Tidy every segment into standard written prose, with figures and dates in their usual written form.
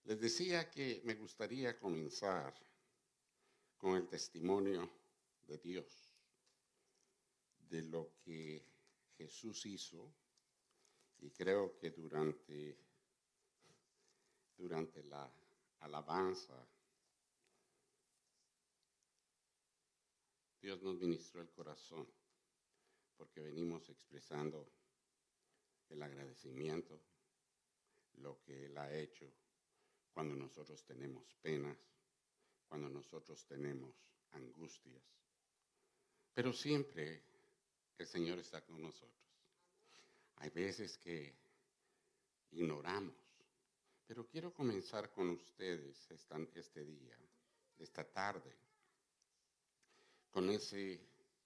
Les decía que me gustaría comenzar con el testimonio de Dios, de lo que Jesús hizo, y creo que durante la alabanza, Dios nos ministró el corazón, porque venimos expresando el agradecimiento, lo que Él ha hecho cuando nosotros tenemos penas, cuando nosotros tenemos angustias. Pero siempre el Señor está con nosotros. Hay veces que ignoramos, pero quiero comenzar con ustedes este día, esta tarde, con ese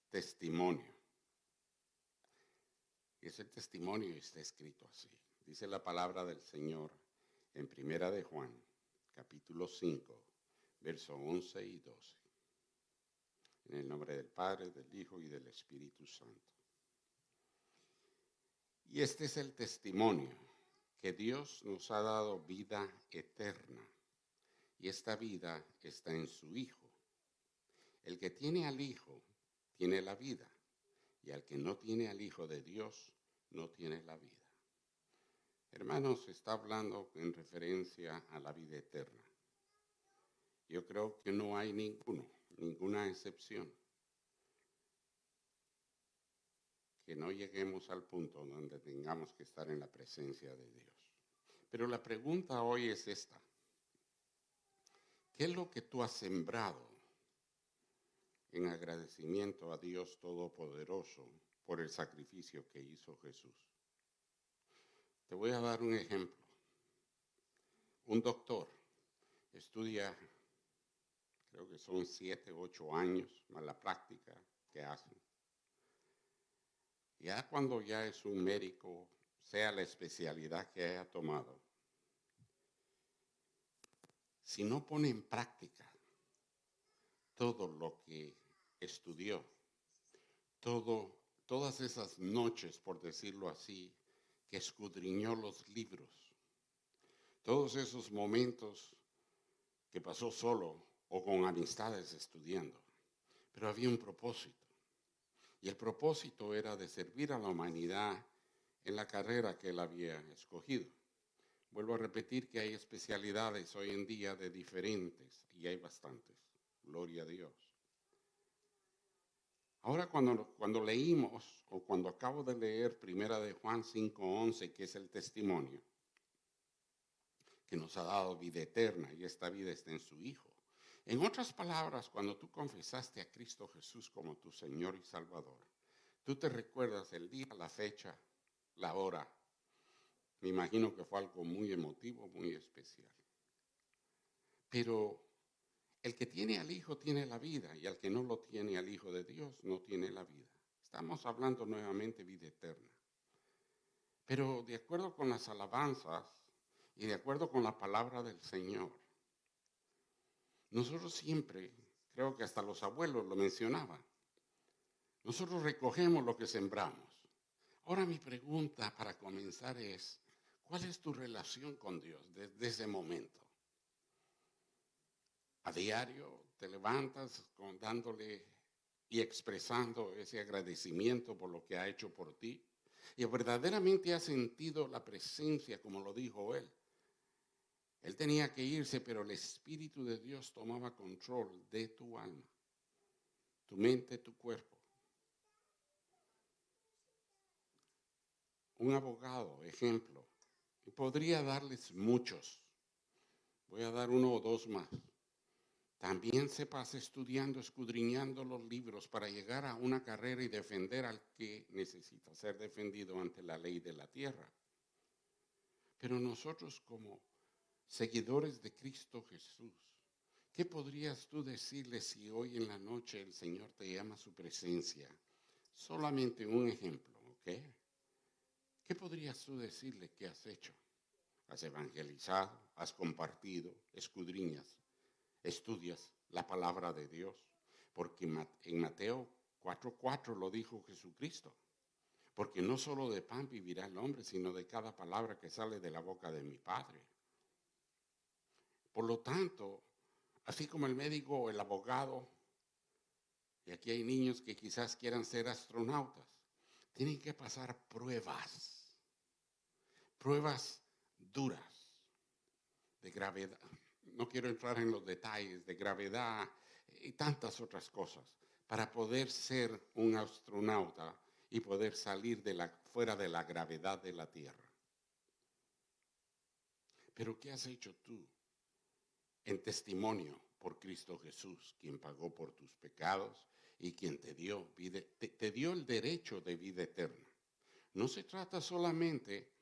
testimonio. Y ese testimonio está escrito así. Dice la palabra del Señor en Primera de Juan, capítulo 5, versos 11 y 12. En el nombre del Padre, del Hijo y del Espíritu Santo. Y este es el testimonio, que Dios nos ha dado vida eterna, y esta vida está en su Hijo. El que tiene al Hijo, tiene la vida, y al que no tiene al Hijo de Dios, no tiene la vida. Hermanos, está hablando en referencia a la vida eterna. Yo creo que no hay ninguna excepción, que no lleguemos al punto donde tengamos que estar en la presencia de Dios. Pero la pregunta hoy es esta: ¿qué es lo que tú has sembrado en agradecimiento a Dios Todopoderoso por el sacrificio que hizo Jesús? Te voy a dar un ejemplo. Un doctor estudia, creo que son 7 u 8 años, más la práctica que hacen. Ya cuando ya es un médico, sea la especialidad que haya tomado, si no pone en práctica todo lo que estudió, todas esas noches, por decirlo así, que escudriñó los libros, todos esos momentos que pasó solo o con amistades estudiando, pero había un propósito. Y el propósito era de servir a la humanidad en la carrera que él había escogido. Vuelvo a repetir que hay especialidades hoy en día de diferentes, y hay bastantes. Gloria a Dios. Ahora cuando leímos, o cuando acabo de leer Primera de Juan 5:11, que es el testimonio, que nos ha dado vida eterna, y esta vida está en su Hijo. En otras palabras, cuando tú confesaste a Cristo Jesús como tu Señor y Salvador, tú te recuerdas el día, la fecha, la hora. Me imagino que fue algo muy emotivo, muy especial. Pero el que tiene al Hijo tiene la vida, y al que no lo tiene, al Hijo de Dios, no tiene la vida. Estamos hablando nuevamente de vida eterna. Pero de acuerdo con las alabanzas y de acuerdo con la palabra del Señor, nosotros siempre, creo que hasta los abuelos lo mencionaban, nosotros recogemos lo que sembramos. Ahora mi pregunta para comenzar es: ¿cuál es tu relación con Dios desde ese momento? A diario te levantas dándole y expresando ese agradecimiento por lo que ha hecho por ti, y verdaderamente has sentido la presencia, como lo dijo él. Él tenía que irse, pero el Espíritu de Dios tomaba control de tu alma, tu mente, tu cuerpo. Un abogado, ejemplo, y podría darles muchos. Voy a dar uno o dos más. También se pasa estudiando, escudriñando los libros para llegar a una carrera y defender al que necesita ser defendido ante la ley de la tierra. Pero nosotros, como seguidores de Cristo Jesús, ¿qué podrías tú decirle si hoy en la noche el Señor te llama a su presencia? Solamente un ejemplo, ¿ok? ¿Qué podrías tú decirle que has hecho? ¿Has evangelizado? ¿Has compartido? ¿Escudriñas? ¿Estudias la palabra de Dios? Porque en Mateo 4:4 lo dijo Jesucristo. Porque no solo de pan vivirá el hombre, sino de cada palabra que sale de la boca de mi Padre. Por lo tanto, así como el médico o el abogado, y aquí hay niños que quizás quieran ser astronautas, tienen que pasar pruebas duras de gravedad. No quiero entrar en los detalles de gravedad y tantas otras cosas para poder ser un astronauta y poder salir fuera de la gravedad de la Tierra. Pero ¿qué has hecho tú en testimonio por Cristo Jesús, quien pagó por tus pecados y quien te dio te dio el derecho de vida eterna? No se trata solamente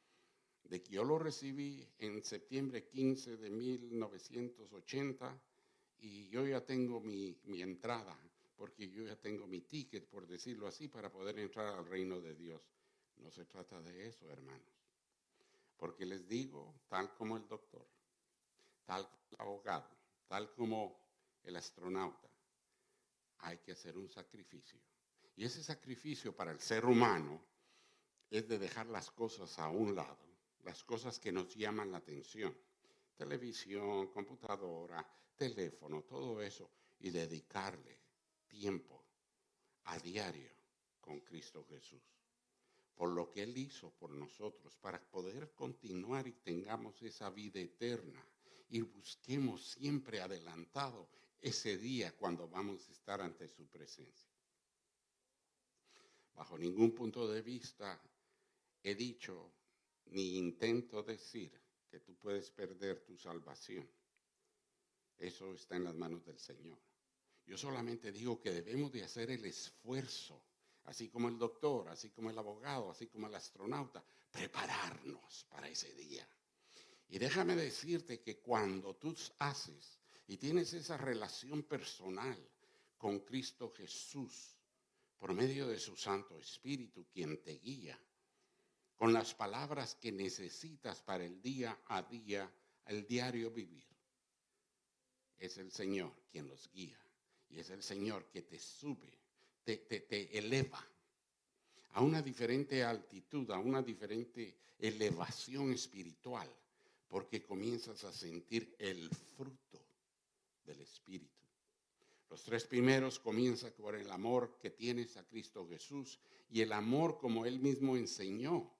de que yo lo recibí en septiembre 15 de 1980 y yo ya tengo mi entrada, porque yo ya tengo mi ticket, por decirlo así, para poder entrar al reino de Dios. No se trata de eso, hermanos. Porque les digo, tal como el doctor, tal como el abogado, tal como el astronauta, hay que hacer un sacrificio. Y ese sacrificio para el ser humano es de dejar las cosas a un lado, las cosas que nos llaman la atención, televisión, computadora, teléfono, todo eso, y dedicarle tiempo a diario con Cristo Jesús, por lo que Él hizo por nosotros, para poder continuar y tengamos esa vida eterna y busquemos siempre adelantado ese día cuando vamos a estar ante su presencia. Bajo ningún punto de vista he dicho ni intento decir que tú puedes perder tu salvación. Eso está en las manos del Señor. Yo solamente digo que debemos de hacer el esfuerzo, así como el doctor, así como el abogado, así como el astronauta, prepararnos para ese día. Y déjame decirte que cuando tú haces y tienes esa relación personal con Cristo Jesús, por medio de su Santo Espíritu, quien te guía, con las palabras que necesitas para el día a día, el diario vivir. Es el Señor quien los guía y es el Señor que te sube, te eleva a una diferente altitud, a una diferente elevación espiritual, porque comienzas a sentir el fruto del Espíritu. Los tres primeros comienzan por el amor que tienes a Cristo Jesús y el amor como Él mismo enseñó,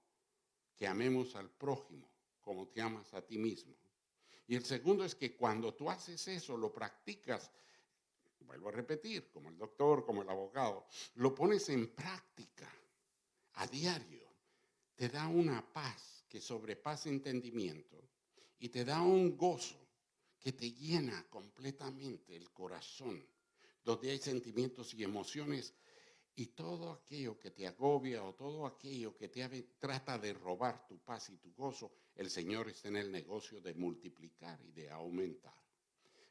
que amemos al prójimo como te amas a ti mismo. Y el segundo es que cuando tú haces eso, lo practicas, vuelvo a repetir, como el doctor, como el abogado, lo pones en práctica a diario, te da una paz que sobrepasa entendimiento y te da un gozo que te llena completamente el corazón, donde hay sentimientos y emociones. Y todo aquello que te agobia o todo aquello que trata de robar tu paz y tu gozo, el Señor está en el negocio de multiplicar y de aumentar.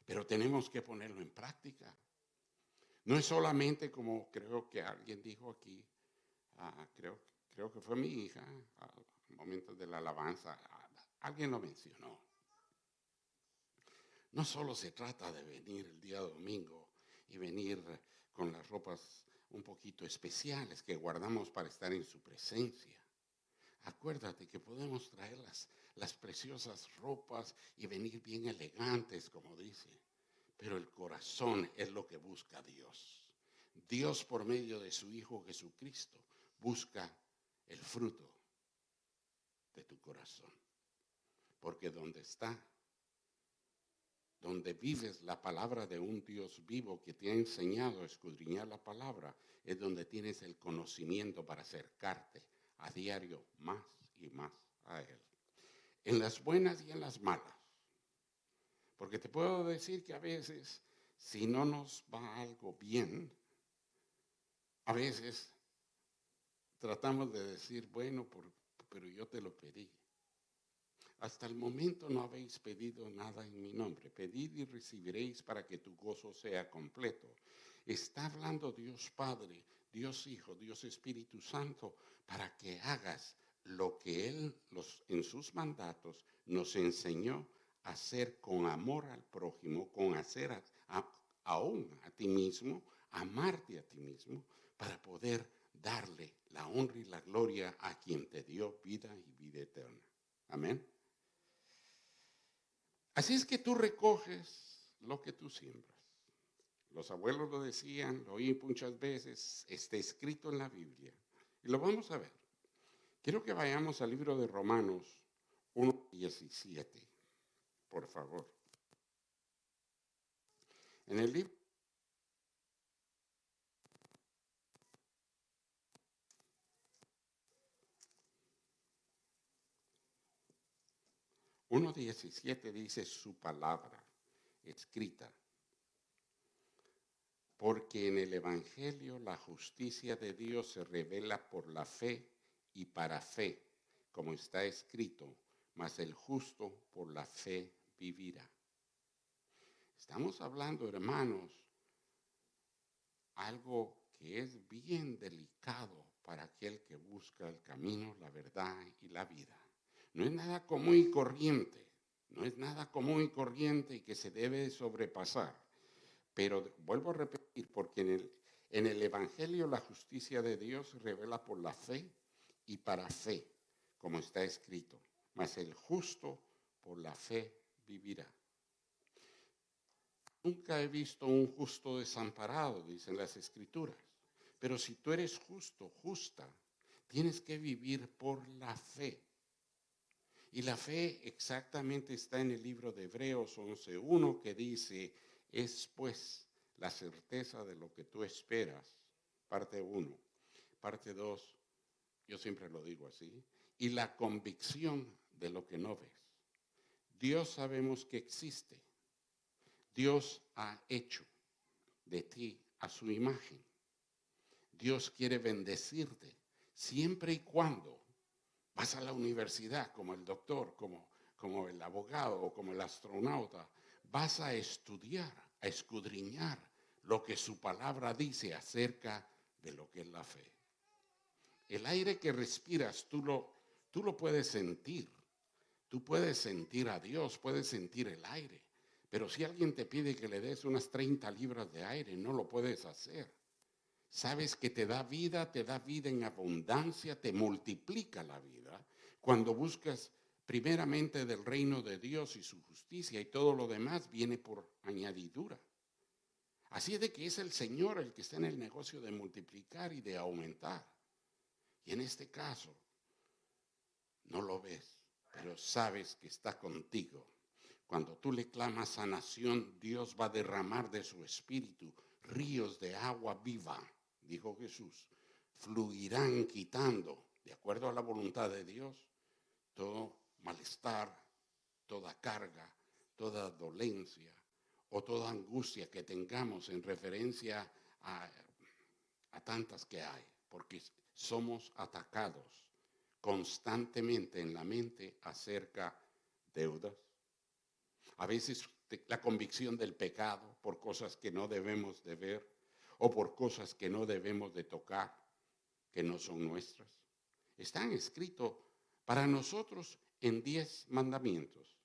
Pero tenemos que ponerlo en práctica. No es solamente como creo que alguien dijo aquí, creo que fue mi hija, al momento de la alabanza, alguien lo mencionó. No solo se trata de venir el día domingo y venir con las ropas un poquito especiales que guardamos para estar en su presencia. Acuérdate que podemos traer las preciosas ropas y venir bien elegantes, como dice, pero el corazón es lo que busca Dios. Dios, por medio de su Hijo Jesucristo, busca el fruto de tu corazón. Porque donde vives la palabra de un Dios vivo que te ha enseñado a escudriñar la palabra, es donde tienes el conocimiento para acercarte a diario más y más a Él. En las buenas y en las malas. Porque te puedo decir que a veces, si no nos va algo bien, a veces tratamos de decir, bueno, pero yo te lo pedí. Hasta el momento no habéis pedido nada en mi nombre. Pedid y recibiréis para que tu gozo sea completo. Está hablando Dios Padre, Dios Hijo, Dios Espíritu Santo, para que hagas lo que Él en sus mandatos nos enseñó a hacer con amor al prójimo, con hacer aún a ti mismo, amarte a ti mismo, para poder darle la honra y la gloria a quien te dio vida y vida eterna. Amén. Así es que tú recoges lo que tú siembras. Los abuelos lo decían, lo oí muchas veces, está escrito en la Biblia. Y lo vamos a ver. Quiero que vayamos al libro de Romanos 1:17, por favor. En el libro 1:17 dice su palabra escrita. Porque en el Evangelio la justicia de Dios se revela por la fe y para fe, como está escrito, mas el justo por la fe vivirá. Estamos hablando, hermanos, algo que es bien delicado para aquel que busca el camino, la verdad y la vida. No es nada común y corriente, no es nada común y corriente y que se debe sobrepasar. Pero vuelvo a repetir, porque en el Evangelio la justicia de Dios se revela por la fe y para fe, como está escrito. Mas el justo por la fe vivirá. Nunca he visto un justo desamparado, dicen las Escrituras. Pero si tú eres justo, justa, tienes que vivir por la fe. Y la fe exactamente está en el libro de Hebreos 11:1, que dice, es pues la certeza de lo que tú esperas, parte 1. Parte 2, yo siempre lo digo así, y la convicción de lo que no ves. Dios sabemos que existe. Dios ha hecho de ti a su imagen. Dios quiere bendecirte siempre y cuando vas a la universidad como el doctor, como el abogado o como el astronauta. Vas a estudiar, a escudriñar lo que su palabra dice acerca de lo que es la fe. El aire que respiras, tú lo puedes sentir. Tú puedes sentir a Dios, puedes sentir el aire. Pero si alguien te pide que le des unas 30 libras de aire, no lo puedes hacer. Sabes que te da vida en abundancia, te multiplica la vida. Cuando buscas primeramente del reino de Dios y su justicia, y todo lo demás viene por añadidura. Así es de que es el Señor el que está en el negocio de multiplicar y de aumentar. Y en este caso, no lo ves, pero sabes que está contigo. Cuando tú le clamas sanación, Dios va a derramar de su espíritu ríos de agua viva, dijo Jesús, fluirán quitando, de acuerdo a la voluntad de Dios, todo malestar, toda carga, toda dolencia o toda angustia que tengamos en referencia a tantas que hay, porque somos atacados constantemente en la mente acerca de deudas. A veces la convicción del pecado por cosas que no debemos de ver o por cosas que no debemos de tocar, que no son nuestras. Están escritos para nosotros en 10 mandamientos.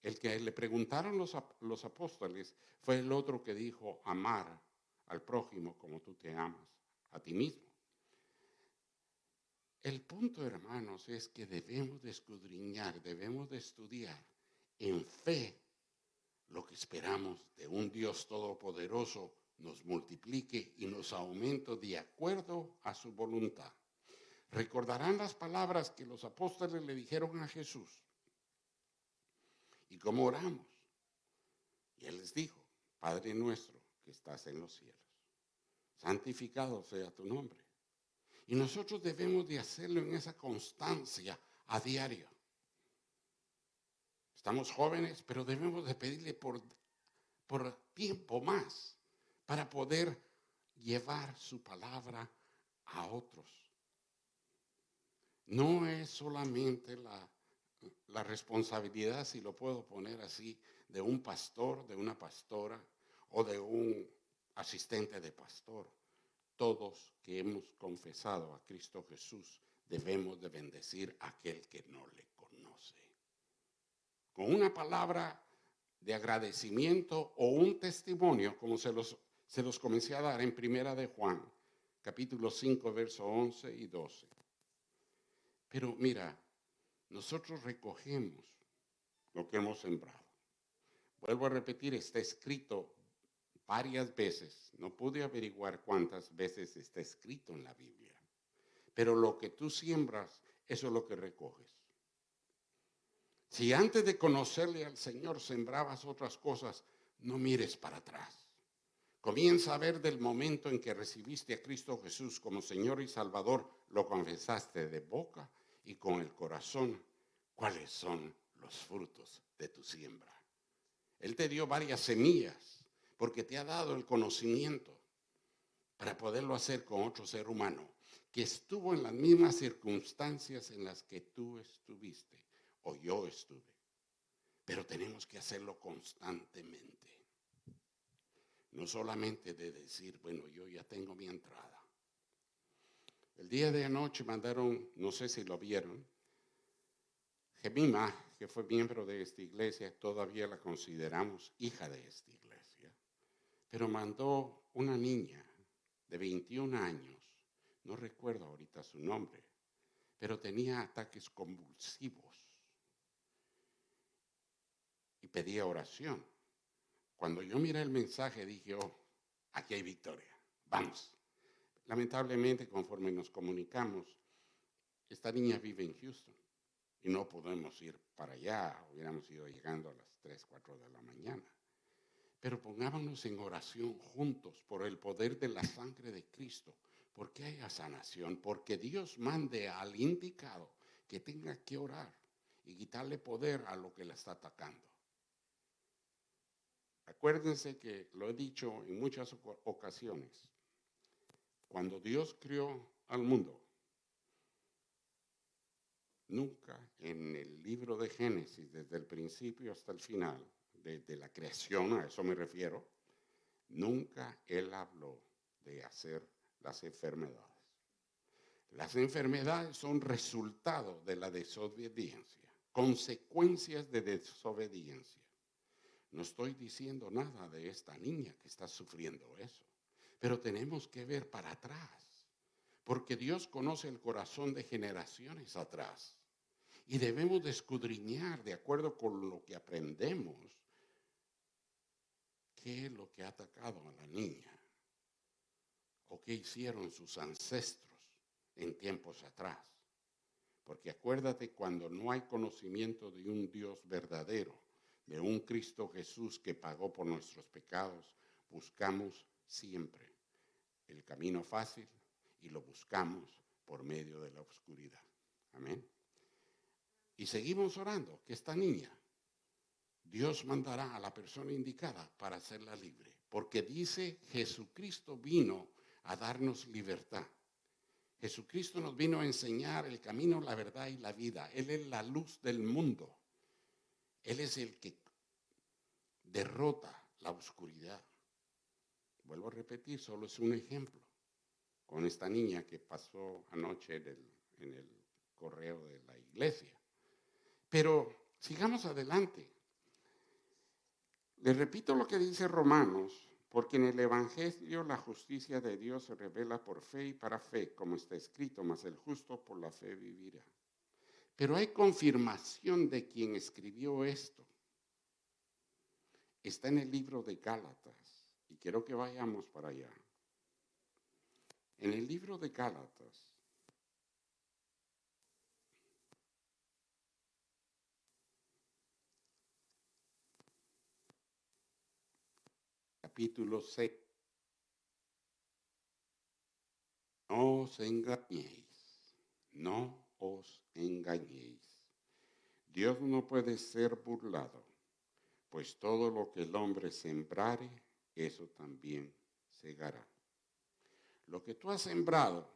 El que le preguntaron los apóstoles fue el otro que dijo amar al prójimo como tú te amas a ti mismo. El punto, hermanos, es que debemos de escudriñar, debemos de estudiar en fe lo que esperamos de un Dios todopoderoso nos multiplique y nos aumente de acuerdo a su voluntad. Recordarán las palabras que los apóstoles le dijeron a Jesús. ¿Y cómo oramos? Y él les dijo, Padre nuestro que estás en los cielos, santificado sea tu nombre. Y nosotros debemos de hacerlo en esa constancia a diario. Estamos jóvenes, pero debemos de pedirle por tiempo más para poder llevar su palabra a otros. No es solamente la responsabilidad, si lo puedo poner así, de un pastor, de una pastora o de un asistente de pastor. Todos que hemos confesado a Cristo Jesús debemos de bendecir a aquel que no le conoce. Con una palabra de agradecimiento o un testimonio, como se los comencé a dar en Primera de Juan, capítulo 5, versos 11 y 12. Pero mira, nosotros recogemos lo que hemos sembrado. Vuelvo a repetir, está escrito varias veces. No pude averiguar cuántas veces está escrito en la Biblia. Pero lo que tú siembras, eso es lo que recoges. Si antes de conocerle al Señor sembrabas otras cosas, no mires para atrás. Comienza a ver del momento en que recibiste a Cristo Jesús como Señor y Salvador, lo confesaste de boca y con el corazón, cuáles son los frutos de tu siembra. Él te dio varias semillas porque te ha dado el conocimiento para poderlo hacer con otro ser humano que estuvo en las mismas circunstancias en las que tú estuviste o yo estuve. Pero tenemos que hacerlo constantemente. No solamente de decir, bueno, yo ya tengo mi entrada. El día de anoche mandaron, no sé si lo vieron, Gemima, que fue miembro de esta iglesia, todavía la consideramos hija de esta iglesia, pero mandó una niña de 21 años, no recuerdo ahorita su nombre, pero tenía ataques convulsivos y pedía oración. Cuando yo miré el mensaje dije, oh, aquí hay victoria, vamos. Lamentablemente, conforme nos comunicamos, esta niña vive en Houston y no podemos ir para allá, hubiéramos ido llegando a las 3, 4 de la mañana. Pero pongámonos en oración juntos por el poder de la sangre de Cristo, porque haya sanación, porque Dios mande al indicado que tenga que orar y quitarle poder a lo que la está atacando. Acuérdense que lo he dicho en muchas ocasiones, cuando Dios creó al mundo, nunca en el libro de Génesis, desde el principio hasta el final, de la creación, a eso me refiero, nunca Él habló de hacer las enfermedades. Las enfermedades son resultado de la desobediencia, consecuencias de desobediencia. No estoy diciendo nada de esta niña que está sufriendo eso, pero tenemos que ver para atrás, porque Dios conoce el corazón de generaciones atrás y debemos de escudriñar de acuerdo con lo que aprendemos qué es lo que ha atacado a la niña o qué hicieron sus ancestros en tiempos atrás. Porque acuérdate, cuando no hay conocimiento de un Dios verdadero, de un Cristo Jesús que pagó por nuestros pecados, buscamos siempre el camino fácil y lo buscamos por medio de la oscuridad. Amén. Y seguimos orando que esta niña, Dios mandará a la persona indicada para hacerla libre. Porque dice, Jesucristo vino a darnos libertad. Jesucristo nos vino a enseñar el camino, la verdad y la vida. Él es la luz del mundo. Él es el que derrota la oscuridad. Vuelvo a repetir, solo es un ejemplo. Con esta niña que pasó anoche en el correo de la iglesia. Pero sigamos adelante. Les repito lo que dice Romanos, porque en el Evangelio la justicia de Dios se revela por fe y para fe, como está escrito, mas el justo por la fe vivirá. Pero hay confirmación de quien escribió esto. Está en el libro de Gálatas, y quiero que vayamos para allá. En el libro de Gálatas, capítulo 6. No os engañéis, no os engañéis. Dios no puede ser burlado, pues todo lo que el hombre sembrare, eso también segará. Lo que tú has sembrado,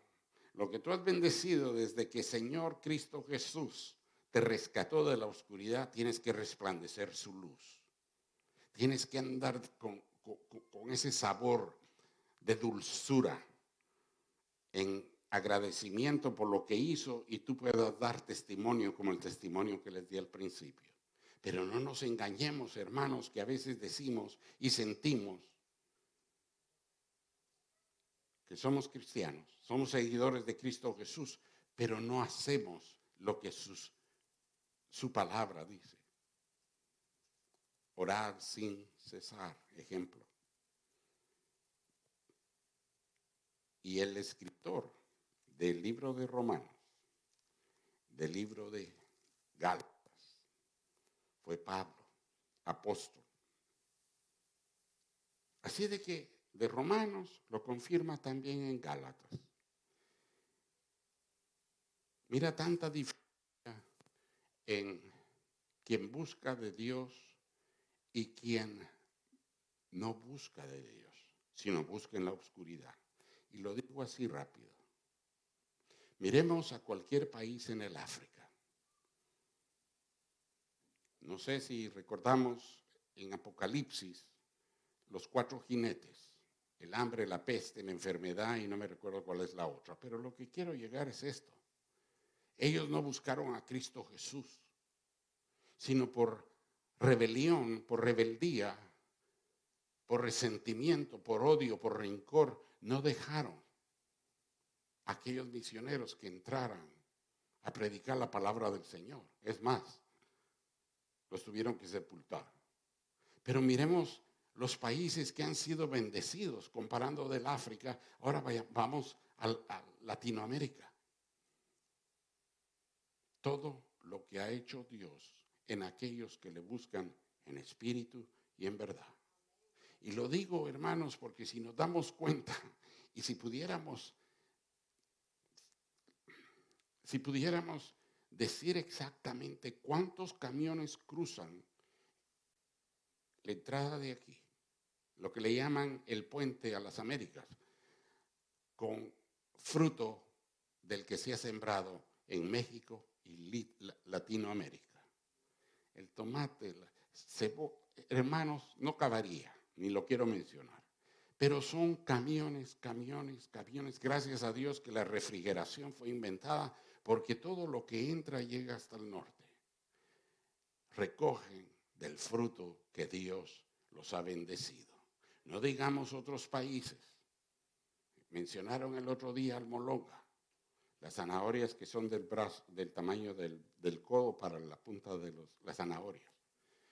lo que tú has bendecido desde que Señor Cristo Jesús te rescató de la oscuridad, tienes que resplandecer su luz. Tienes que andar con ese sabor de dulzura en agradecimiento por lo que hizo y tú puedas dar testimonio como el testimonio que les di al principio. Pero no nos engañemos, hermanos, que a veces decimos y sentimos que somos cristianos, somos seguidores de Cristo Jesús, pero no hacemos lo que su palabra dice. orar sin cesar, ejemplo. Y el escritor del libro de Romanos, del libro de Gálatas, fue Pablo, apóstol. Así de que de Romanos lo confirma también en Gálatas. Mira tanta diferencia en quien busca de Dios y quien no busca de Dios, sino busca en la oscuridad. Y lo digo así rápido. Miremos a cualquier país en el África. No sé si recordamos en Apocalipsis los 4 jinetes, el hambre, la peste, la enfermedad y no me recuerdo cuál es la otra. Pero lo que quiero llegar es esto. Ellos no buscaron a Cristo Jesús, sino por rebelión, por rebeldía, por resentimiento, por odio, por rencor, no dejaron a aquellos misioneros que entraran a predicar la palabra del Señor. Es más, los tuvieron que sepultar. Pero miremos los países que han sido bendecidos, comparando del África, ahora vamos a Latinoamérica. Todo lo que ha hecho Dios en aquellos que le buscan en espíritu y en verdad. Y lo digo, hermanos, porque si nos damos cuenta y si pudiéramos decir exactamente cuántos camiones cruzan la entrada de aquí, lo que le llaman el puente a las Américas, con fruto del que se ha sembrado en México y Latinoamérica. El tomate, hermanos, no acabaría, ni lo quiero mencionar. Pero son camiones. Gracias a Dios que la refrigeración fue inventada, porque todo lo que entra llega hasta el norte. Recogen del fruto que Dios los ha bendecido. No digamos otros países. Mencionaron el otro día almolonga, las zanahorias que son del brazo, del tamaño del codo para la punta de las zanahorias.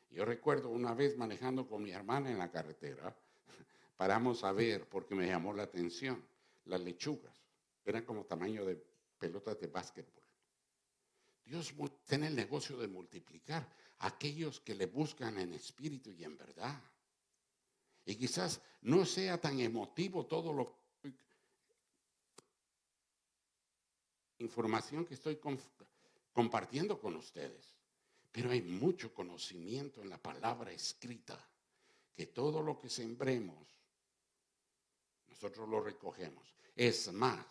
Yo recuerdo una vez manejando con mi hermana en la carretera, paramos a ver porque me llamó la atención las lechugas. Eran como tamaño de pelotas de básquetbol. Dios está en el negocio de multiplicar a aquellos que le buscan en espíritu y en verdad. Y quizás no sea tan emotivo todo lo información que estoy compartiendo con ustedes, pero hay mucho conocimiento en la palabra escrita, que todo lo que sembremos, nosotros lo recogemos. Es más,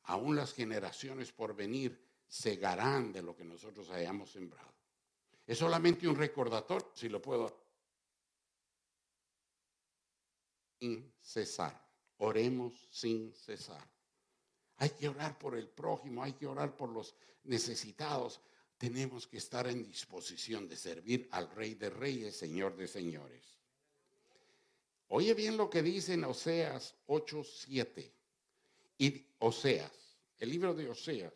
aún las generaciones por venir segarán de lo que nosotros hayamos sembrado. Es solamente un recordatorio, si lo puedo. Sin cesar. Oremos sin cesar. Hay que orar por el prójimo, hay que orar por los necesitados. Tenemos que estar en disposición de servir al Rey de Reyes, Señor de Señores. Oye bien lo que dice en Oseas 8:7. Y Oseas, el libro de Oseas,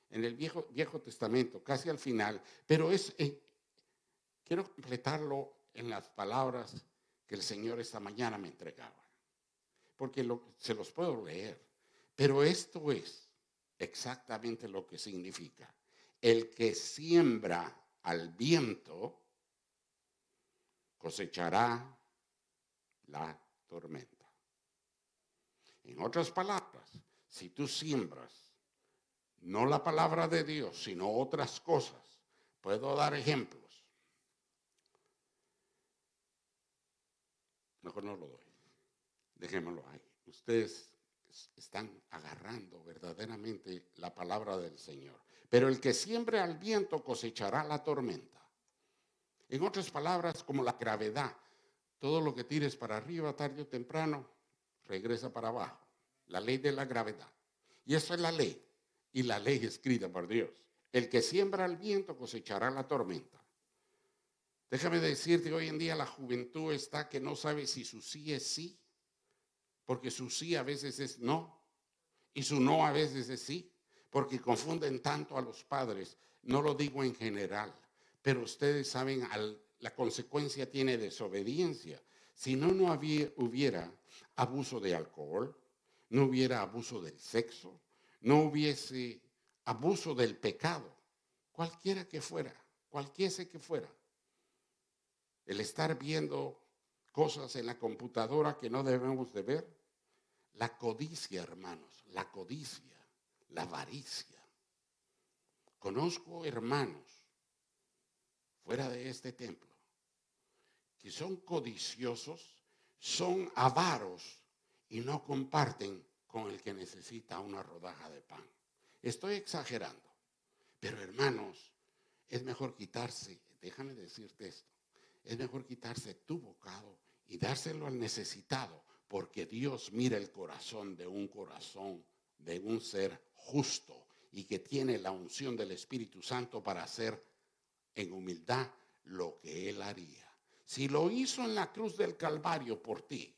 en el Viejo Testamento, casi al final, pero quiero completarlo en las palabras que el Señor esta mañana me entregaba, porque se los puedo leer, pero esto es exactamente lo que significa. El que siembra al viento cosechará la tormenta. En otras palabras, si tú siembras no la palabra de Dios, sino otras cosas, puedo dar ejemplos. Mejor no lo doy. Dejémoslo ahí. Ustedes están agarrando verdaderamente la palabra del Señor. Pero el que siembre al viento cosechará la tormenta. En otras palabras, como la gravedad, todo lo que tires para arriba, tarde o temprano, regresa para abajo. La ley de la gravedad. Y esa es la ley. Y la ley escrita por Dios. El que siembra al viento cosechará la tormenta. Déjame decirte, hoy en día la juventud está que no sabe si su sí es sí, porque su sí a veces es no, y su no a veces es sí, porque confunden tanto a los padres. No lo digo en general, pero ustedes saben la consecuencia tiene desobediencia. Si no, no hubiera abuso de alcohol, no hubiera abuso del sexo, no hubiese abuso del pecado, cualquiera que fuera, cualquiera que fuera. El estar viendo cosas en la computadora que no debemos de ver, la codicia, hermanos, la codicia, la avaricia. Conozco hermanos fuera de este templo que son codiciosos, son avaros y no comparten con el que necesita una rodaja de pan. Estoy exagerando, pero hermanos, es mejor quitarse, déjame decirte esto, es mejor quitarse tu bocado y dárselo al necesitado, porque Dios mira el corazón, de un ser justo y que tiene la unción del Espíritu Santo para hacer en humildad lo que Él haría. Si lo hizo en la cruz del Calvario por ti,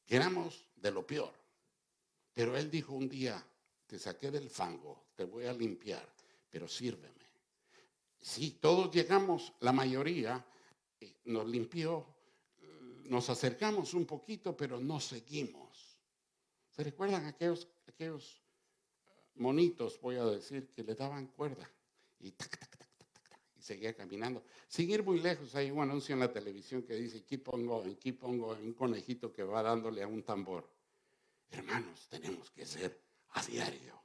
que éramos de lo peor, pero Él dijo un día, te saqué del fango, te voy a limpiar, pero sírveme. Sí, todos llegamos, la mayoría nos limpió, nos acercamos un poquito, pero no seguimos. ¿Se recuerdan aquellos monitos, voy a decir, que le daban cuerda y tac, tac, tac, y seguía caminando? Sin ir muy lejos, hay un anuncio en la televisión que dice keep on going, un conejito que va dándole a un tambor. Hermanos, tenemos que ser a diario.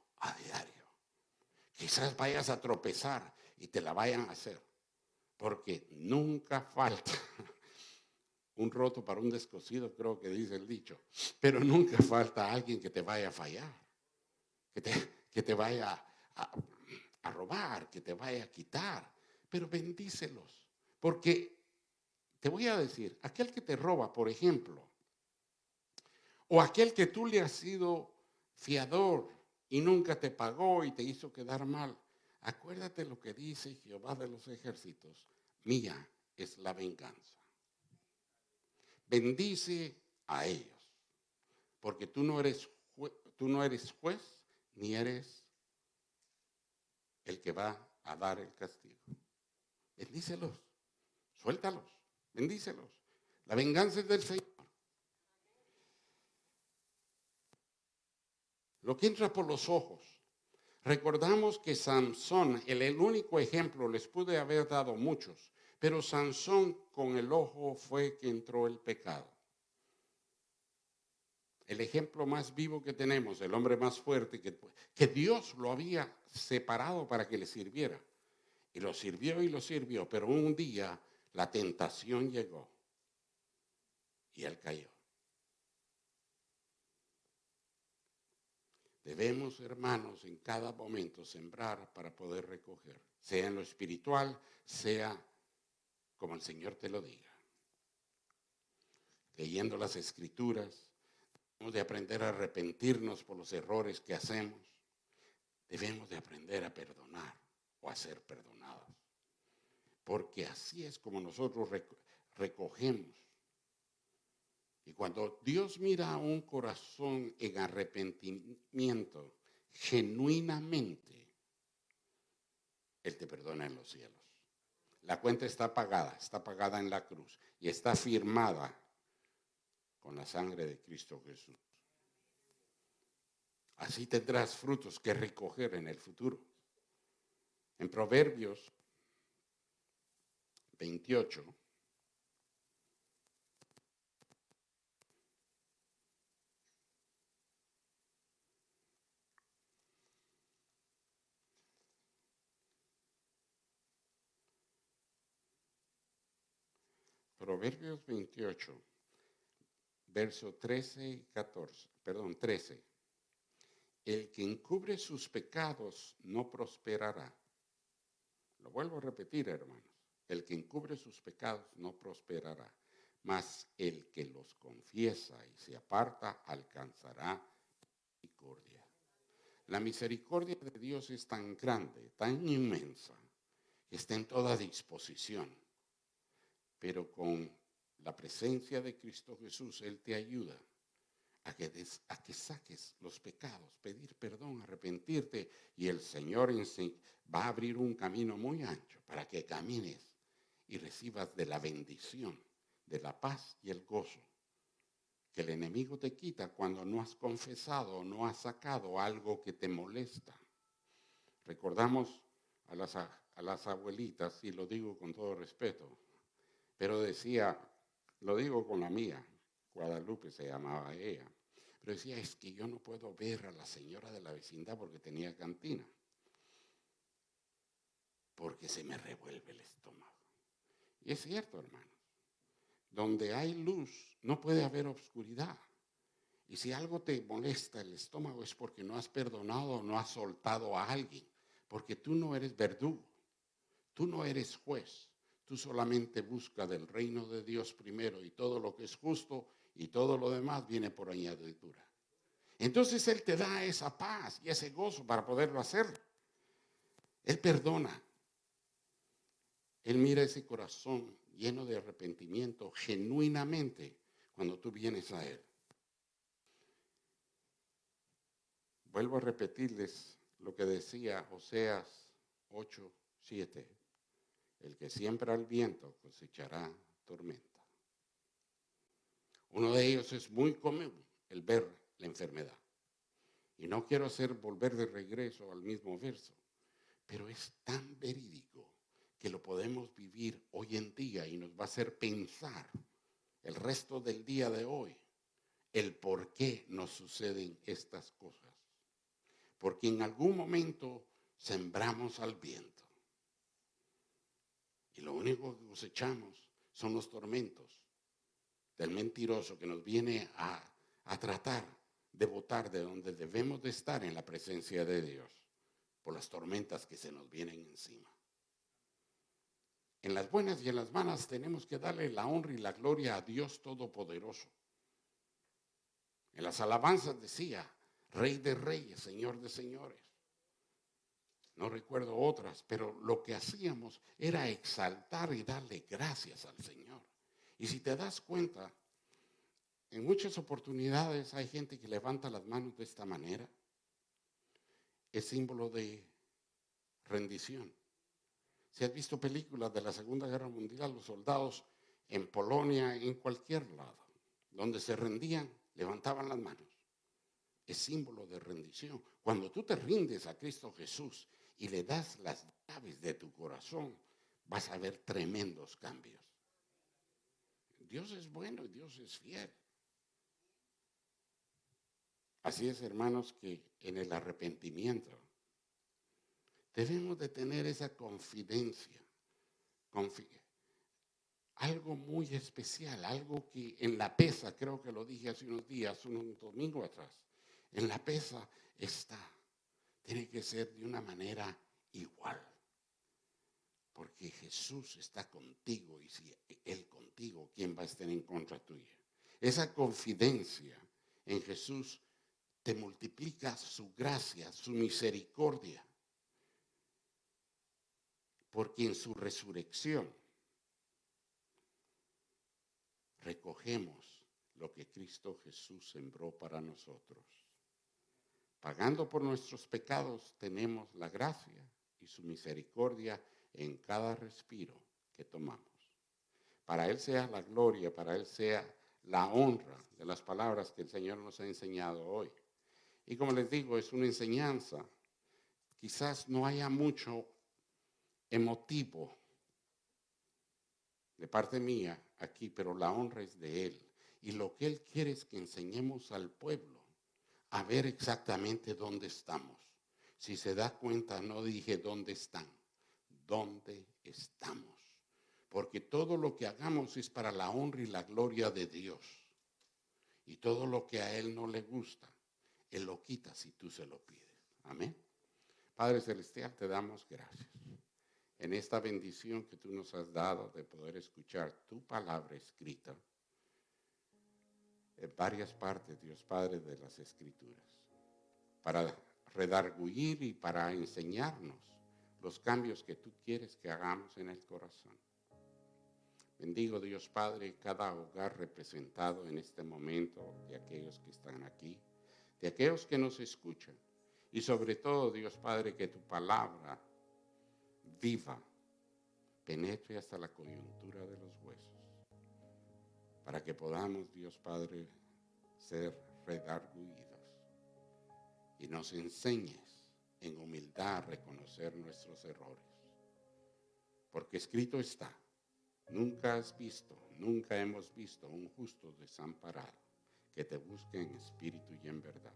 Quizás vayas a tropezar y te la vayan a hacer, porque nunca falta un roto para un descosido, creo que dice el dicho, pero nunca falta alguien que te vaya a fallar, que te vaya a robar, que te vaya a quitar, pero bendícelos, porque te voy a decir, aquel que te roba, por ejemplo, o aquel que tú le has sido fiador y nunca te pagó y te hizo quedar mal, acuérdate lo que dice Jehová de los ejércitos, mía es la venganza. Bendice a ellos, porque tú no eres juez ni eres el que va a dar el castigo. Bendícelos, suéltalos, bendícelos. La venganza es del Señor. Lo que entra por los ojos. Recordamos que Sansón, el único ejemplo, les pude haber dado muchos, pero Sansón con el ojo fue que entró el pecado. El ejemplo más vivo que tenemos, el hombre más fuerte, que Dios lo había separado para que le sirviera. Y lo sirvió, pero un día la tentación llegó y él cayó. Debemos, hermanos, en cada momento sembrar para poder recoger, sea en lo espiritual, sea como el Señor te lo diga. Leyendo las Escrituras, debemos de aprender a arrepentirnos por los errores que hacemos. Debemos de aprender a perdonar o a ser perdonados. Porque así es como nosotros recogemos. Y cuando Dios mira a un corazón en arrepentimiento, genuinamente, Él te perdona en los cielos. La cuenta está pagada en la cruz y está firmada con la sangre de Cristo Jesús. Así tendrás frutos que recoger en el futuro. En Proverbios 28, Proverbios 28, verso 13 y 14, perdón, 13. El que encubre sus pecados no prosperará. Lo vuelvo a repetir, hermanos. El que encubre sus pecados no prosperará, mas el que los confiesa y se aparta alcanzará misericordia. La misericordia de Dios es tan grande, tan inmensa, que está en toda disposición. Pero con la presencia de Cristo Jesús, Él te ayuda a que saques los pecados, pedir perdón, arrepentirte, y el Señor va a abrir un camino muy ancho para que camines y recibas de la bendición, de la paz y el gozo que el enemigo te quita cuando no has confesado o no has sacado algo que te molesta. Recordamos a las abuelitas, y lo digo con todo respeto, pero decía, lo digo con la mía, Guadalupe se llamaba ella, pero decía, es que yo no puedo ver a la señora de la vecindad porque tenía cantina, porque se me revuelve el estómago. Y es cierto, hermanos, donde hay luz no puede haber obscuridad. Y si algo te molesta el estómago es porque no has perdonado o no has soltado a alguien, porque tú no eres verdugo, tú no eres juez, tú solamente buscas del reino de Dios primero y todo lo que es justo y todo lo demás viene por añadidura. Entonces Él te da esa paz y ese gozo para poderlo hacer. Él perdona. Él mira ese corazón lleno de arrepentimiento genuinamente cuando tú vienes a Él. Vuelvo a repetirles lo que decía Oseas 8:7. El que siembra el viento cosechará tormenta. Uno de ellos es muy común, el ver la enfermedad. Y no quiero volver de regreso al mismo verso, pero es tan verídico que lo podemos vivir hoy en día y nos va a hacer pensar el resto del día de hoy el por qué nos suceden estas cosas. Porque en algún momento sembramos al viento. Y lo único que cosechamos son los tormentos del mentiroso que nos viene a tratar de botar de donde debemos de estar en la presencia de Dios por las tormentas que se nos vienen encima. En las buenas y en las malas tenemos que darle la honra y la gloria a Dios Todopoderoso. En las alabanzas decía, Rey de Reyes, Señor de Señores. No recuerdo otras, pero lo que hacíamos era exaltar y darle gracias al Señor. Y si te das cuenta, en muchas oportunidades hay gente que levanta las manos de esta manera. Es símbolo de rendición. Si has visto películas de la Segunda Guerra Mundial, los soldados en Polonia, en cualquier lado, donde se rendían, levantaban las manos. Es símbolo de rendición. Cuando tú te rindes a Cristo Jesús y le das las llaves de tu corazón, vas a ver tremendos cambios. Dios es bueno y Dios es fiel. Así es, hermanos, que en el arrepentimiento debemos de tener esa confidencia, algo muy especial, algo que en la pesa, creo que lo dije hace unos días, un domingo atrás, en la pesa está, tiene que ser de una manera igual, porque Jesús está contigo y si Él contigo, ¿quién va a estar en contra tuya? Esa confidencia en Jesús te multiplica su gracia, su misericordia, porque en su resurrección recogemos lo que Cristo Jesús sembró para nosotros. Pagando por nuestros pecados tenemos la gracia y su misericordia en cada respiro que tomamos. Para Él sea la gloria, para Él sea la honra de las palabras que el Señor nos ha enseñado hoy. Y como les digo, es una enseñanza. Quizás no haya mucho emotivo de parte mía aquí, pero la honra es de Él. Y lo que Él quiere es que enseñemos al pueblo a ver exactamente dónde estamos. Si se da cuenta, no dije dónde están, dónde estamos. Porque todo lo que hagamos es para la honra y la gloria de Dios. Y todo lo que a Él no le gusta, Él lo quita si tú se lo pides. Amén. Padre Celestial, te damos gracias en esta bendición que tú nos has dado de poder escuchar tu palabra escrita en varias partes, Dios Padre, de las Escrituras, para redarguir y para enseñarnos los cambios que tú quieres que hagamos en el corazón. Bendigo, Dios Padre, cada hogar representado en este momento, de aquellos que están aquí, de aquellos que nos escuchan, y sobre todo, Dios Padre, que tu palabra viva, penetre hasta la coyuntura de los huesos, para que podamos, Dios Padre, ser redarguidos y nos enseñes en humildad a reconocer nuestros errores. Porque escrito está, nunca hemos visto un justo desamparado, que te busque en espíritu y en verdad.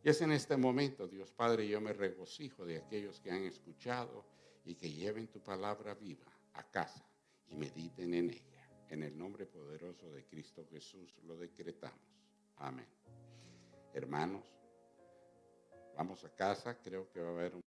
Y es en este momento, Dios Padre, yo me regocijo de aquellos que han escuchado y que lleven tu palabra viva a casa y mediten en ella. En el nombre poderoso de Cristo Jesús lo decretamos. Amén. Hermanos, vamos a casa, creo que va a haber un